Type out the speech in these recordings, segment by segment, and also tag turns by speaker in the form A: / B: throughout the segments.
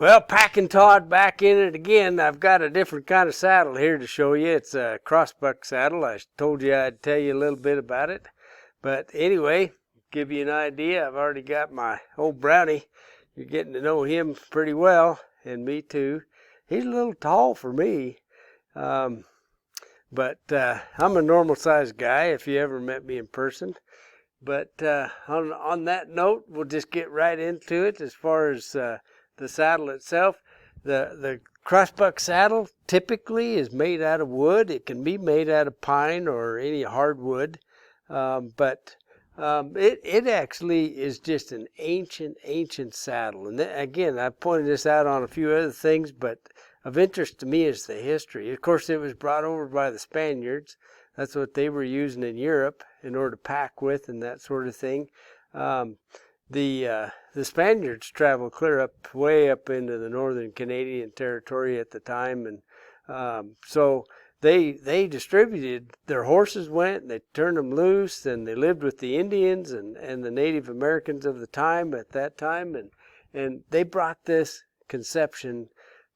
A: Well, Packing Todd back in it again. I've got a different kind of saddle here to show you. It's a crossbuck saddle. I told you I'd tell you a little bit about it. But anyway, give you an idea. I've already got my old Brownie. You're getting to know him pretty well, and me too. He's a little tall for me. But I'm a normal sized guy if you ever met me in person. But on that note, we'll just get right into it as far as the saddle itself. The crossbuck saddle typically is made out of wood. It can be made out of pine or any hardwood, but it actually is just an ancient saddle. And again, I pointed this out on a few other things, but of interest to me is the history. Of course, it was brought over by the Spaniards. That's what they were using in Europe in order to pack with and that sort of thing. The Spaniards traveled clear up, way up into the northern Canadian territory at the time, and so they distributed. Their horses went, and they turned them loose, and they lived with the Indians and the Native Americans of the time at that time, and they brought this conception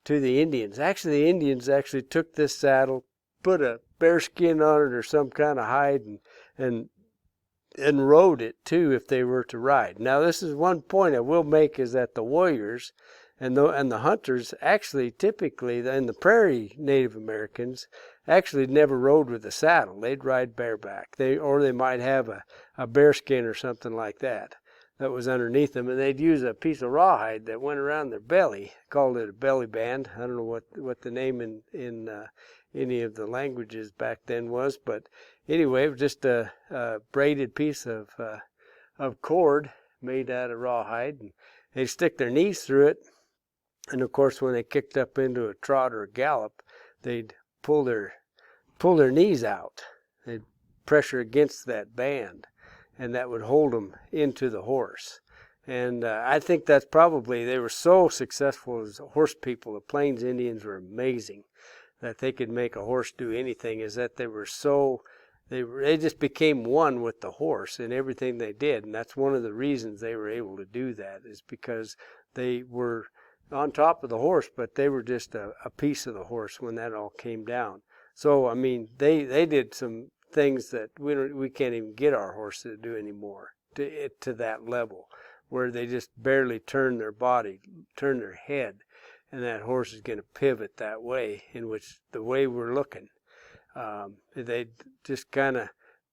A: to the Indians. Actually, the Indians actually took this saddle, put a bear skin on it or some kind of hide, and rode it too if they were to ride. Now, this is one point I will make, is that the warriors and the hunters actually typically, in the prairie Native Americans, actually never rode with a saddle. They'd ride bareback. Or they might have a bear skin or something like that was underneath them, and they'd use a piece of rawhide that went around their belly. Called it a belly band. I don't know what the name in any of the languages back then was, but anyway, it was just a braided piece of cord made out of rawhide, and they'd stick their knees through it. And of course, when they kicked up into a trot or a gallop, they'd pull their knees out. They'd pressure against that band, and that would hold them into the horse. And I think that's probably, they were so successful as horse people. The Plains Indians were amazing that they could make a horse do anything. Is that they just became one with the horse in everything they did. And that's one of the reasons they were able to do that, is because they were on top of the horse, but they were just a piece of the horse when that all came down. So, I mean, they did some things that we can't even get our horses to do anymore, to that level, where they just barely turn their body, turn their head, and that horse is going to pivot that way, in which the way we're looking. They just kind of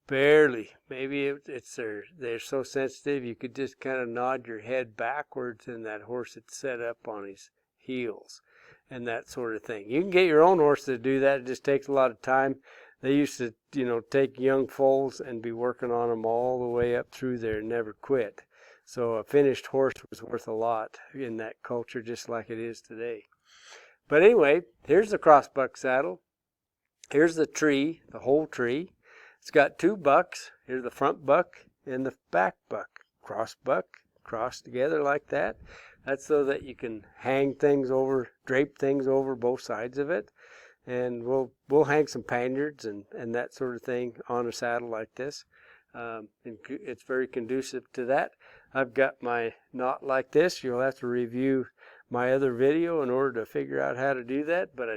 A: barely, maybe they're so sensitive you could just kind of nod your head backwards, and that horse would set up on his heels and that sort of thing. You can get your own horse to do that. It just takes a lot of time. They used to, take young foals and be working on them all the way up through there and never quit. So a finished horse was worth a lot in that culture, just like it is today. But anyway, here's the crossbuck saddle. Here's the tree, the whole tree. It's got two bucks. Here's the front buck and the back buck. Crossbuck, crossed together like that. That's so that you can hang things over, drape things over both sides of it. And we'll hang some panniers and that sort of thing on a saddle like this. And it's very conducive to that. I've got my knot like this. You'll have to review my other video in order to figure out how to do that. But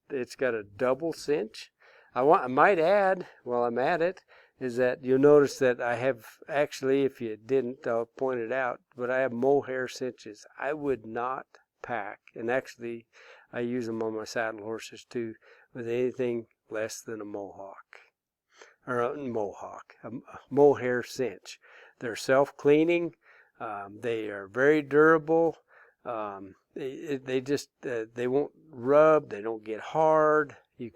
A: it's got a double cinch. I might add, while I'm at it, is that you'll notice that I have actually, if you didn't, I'll point it out, but I have mohair cinches. I would not pack, and actually I use them on my saddle horses too, with anything less than a mohawk, or a mohair cinch. They're self-cleaning. They are very durable. They won't rub. They don't get hard. You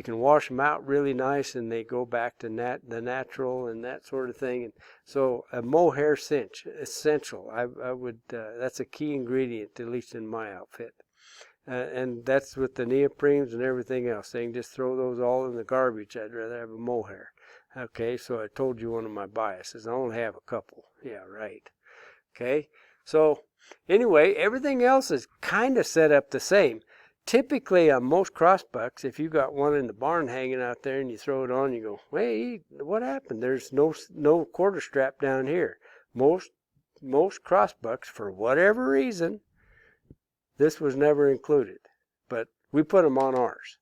A: can wash them out really nice, and they go back to the natural and that sort of thing. And so a mohair cinch, essential. I would. That's a key ingredient, at least in my outfit. And that's with the neoprenes and everything else. They can just throw those all in the garbage. I'd rather have a mohair. Okay, so I told you one of my biases. I only have a couple. Yeah, right. Okay, so anyway, everything else is kind of set up the same. Typically, on most crossbucks, if you got one in the barn hanging out there and you throw it on, you go, "Hey, what happened? There's no quarter strap down here." Most crossbucks, for whatever reason, This was never included, but we put them on ours,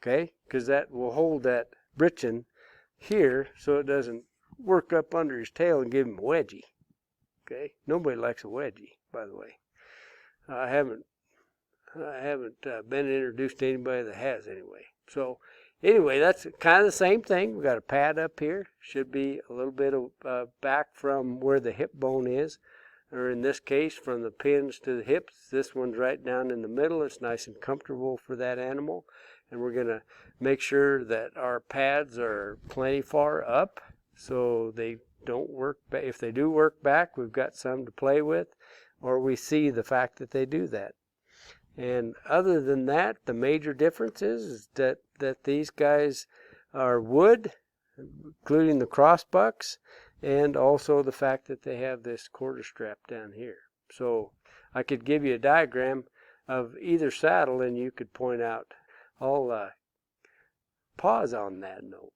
A: okay? Because that will hold that britchin here so it doesn't work up under his tail and give him a wedgie, okay? Nobody likes a wedgie, by the way. I haven't been introduced to anybody that has, anyway. So anyway, that's kind of the same thing. We got a pad up here. Should be a little bit of back from where the hip bone is, or in this case, from the pins to the hips. This one's right down in the middle. It's nice and comfortable for that animal. And we're going to make sure that our pads are plenty far up so they don't work back. If they do work back, we've got some to play with, or we see the fact that they do that. And other than that, the major difference is that these guys are wood, including the crossbucks, and also the fact that they have this quarter strap down here. So I could give you a diagram of either saddle and you could point out. I'll pause on that note.